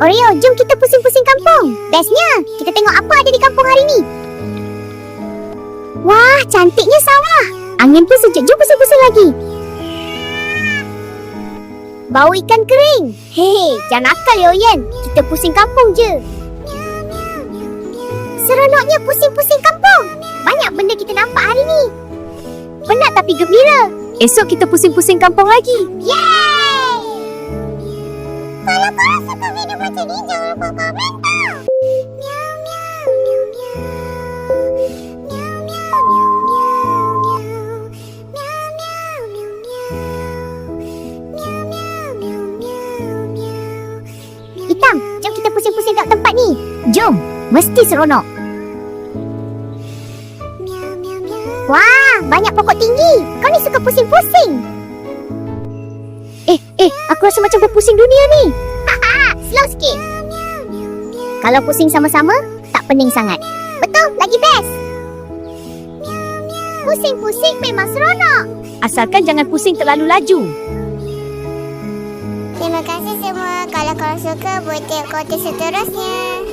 Oreo, jom kita pusing-pusing kampung. Bestnya, kita tengok apa ada di kampung hari ni. Wah, cantiknya sawah. Angin pun sejuk, jom pusing-pusing lagi. Bau ikan kering. Hehe, jangan nakal ya Oyen. Kita pusing kampung je. Seronoknya pusing-pusing kampung. Banyak benda kita nampak hari ni. Penat tapi gembira. Esok kita pusing-pusing kampung lagi. Yeay! Kalau korang suka video macam ni, jangan lupa komen tau. Miau, miau, miau, miau. Miau, miau, miau, miau. Miau, miau, miau, miau. Miau, miau, miau, miau, miau. Hitam, jom kita pusing-pusing kat tempat ni. Jom, mesti seronok. Wah, banyak pokok tinggi. Kau ni suka pusing-pusing. Aku rasa macam berpusing dunia ni. Slow sikit. Kalau pusing sama-sama, tak pening sangat. Betul, lagi best. Pusing-pusing memang seronok. Asalkan jangan pusing terlalu laju. Terima kasih semua. Kalau korang suka, buat tengok konten seterusnya.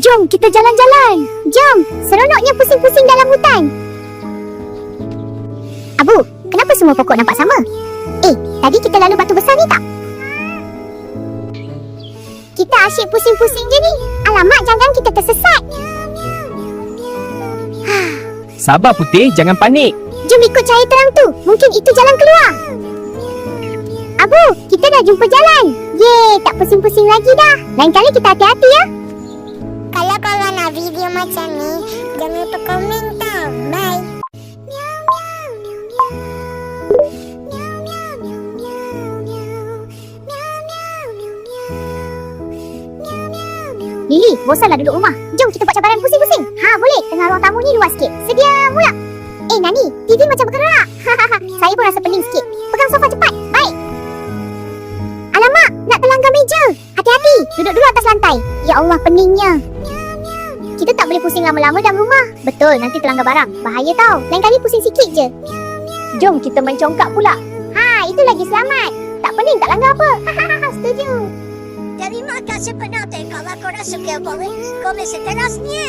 Jom, kita jalan-jalan. Jom, seronoknya pusing-pusing dalam hutan. Abu, kenapa semua pokok nampak sama? Tadi kita lalu batu besar ni tak? Kita asyik pusing-pusing je ni. Alamak, jangan kita tersesat. Sabar Putih, jangan panik. Jom ikut cahaya terang tu. Mungkin itu jalan keluar. Abu, kita dah jumpa jalan. Yeay, tak pusing-pusing lagi dah. Lain kali kita hati-hati ya. Kalau korang nak video macam ni, jangan lupa komen tau. Bye. Lily, bosanlah duduk rumah. Jom kita buat cabaran pusing-pusing. Boleh. Tengah ruang tamu ni luas sikit. Sedia mula. Nani, TV macam bergerak. Saya pun rasa pening sikit. Pegang sofa cepat. Baik. Alamak, nak terlanggar meja. Hati-hati, duduk dulu atas lantai. Ya Allah, peningnya. Kita tak boleh pusing lama-lama dalam rumah. Betul, nanti terlanggar barang. Bahaya tau. Lain kali pusing sikit je. Jom kita main congkak pula. Itu lagi selamat. Tak pening, tak langgar apa. Setuju. Terima kasih penonton. Kalau korang suka, boleh komen seterusnya.